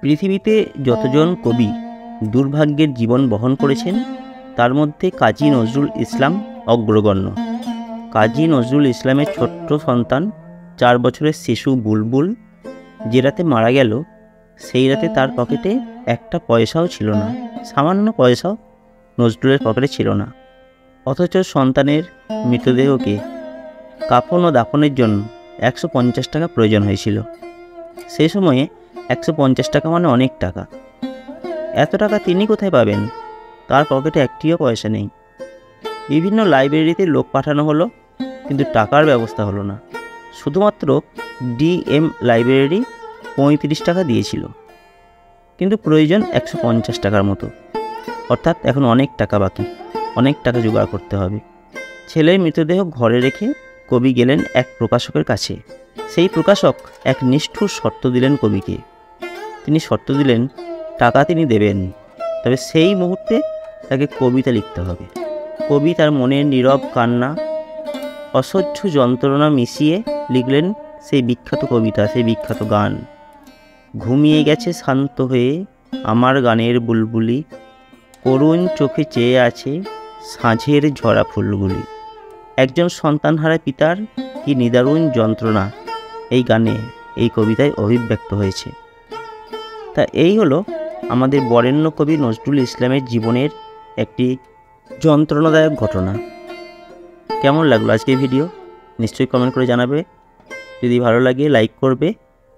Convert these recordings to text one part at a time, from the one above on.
পৃথিবীতে যতজন কবি দুর্ভাগ্যের জীবন বহন করেছেন তার মধ্যে কাজী নজরুল ইসলাম অগ্রগণ্য। কাজী নজরুল ইসলামের ছোট্ট সন্তান 4 বছরের শিশু বুলবুল যে রাতে মারা গেল, সেই রাতে তার পকেটে একটা পয়সাও ছিল না, সামান্য পয়সাও নজরুলের পকেটে ছিল না। অথচ সন্তানের মৃতদেহকে কাফন ও দাফনের জন্য 150 টাকা প্রয়োজন হয়েছিল। সেই সময়ে 150 টাকা মানে অনেক টাকা। এত টাকা তিনি কোথায় পাবেন? তার পকেটে একটিও পয়সা নেই। বিভিন্ন লাইব্রেরিতে লোক পাঠানো হলো, কিন্তু টাকার ব্যবস্থা হলো না। শুধুমাত্র ডিএম লাইব্রেরি 35 টাকা দিয়েছিল, কিন্তু প্রয়োজন 150 টাকার মতো। অর্থাৎ এখন অনেক টাকা বাকি, অনেক টাকা জোগাড় করতে হবে। ছেলের মৃতদেহ ঘরে রেখে কবি গেলেন এক প্রকাশকের কাছে। সেই প্রকাশক এক নিষ্ঠুর শর্ত দিলেন কবিকে। তিনি শর্ত দিলেন, টাকা তিনি দেবেন, তবে সেই মুহূর্তে তাকে কবিতা লিখতে হবে। কবি তার মনের নীরব কান্না, অসহ্য যন্ত্রণা মিশিয়ে লিখলেন সেই বিখ্যাত কবিতা, সেই বিখ্যাত গান। ঘুমিয়ে গেছে শান্ত হয়ে আমার গানের বুলবুলি, করুণ চোখে চেয়ে আছে সাঁঝের ঝরা ফুলগুলি। একজন সন্তানহারা পিতার কি নিদারুণ যন্ত্রণা এই গানে, এই কবিতায় অভিব্যক্ত হয়েছে। তা এই হলো আমাদের বরেণ্য কবি নজরুল ইসলামের জীবনের একটি যন্ত্রণাদায়ক ঘটনা। কেমন লাগলো আজকের ভিডিও? নিশ্চয়ই কমেন্ট করে জানাবে। যদি ভালো লাগে লাইক করবে,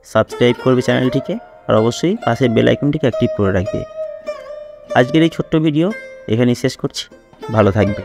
সাবস্ক্রাইব করবে চ্যানেলটিকে, আর অবশ্যই পাশে বেল আইকনটিকে অ্যাক্টিভ করে রাখবে। আজকের এই ছোট্ট ভিডিও এখানেই শেষ করছি। ভালো থাকবে।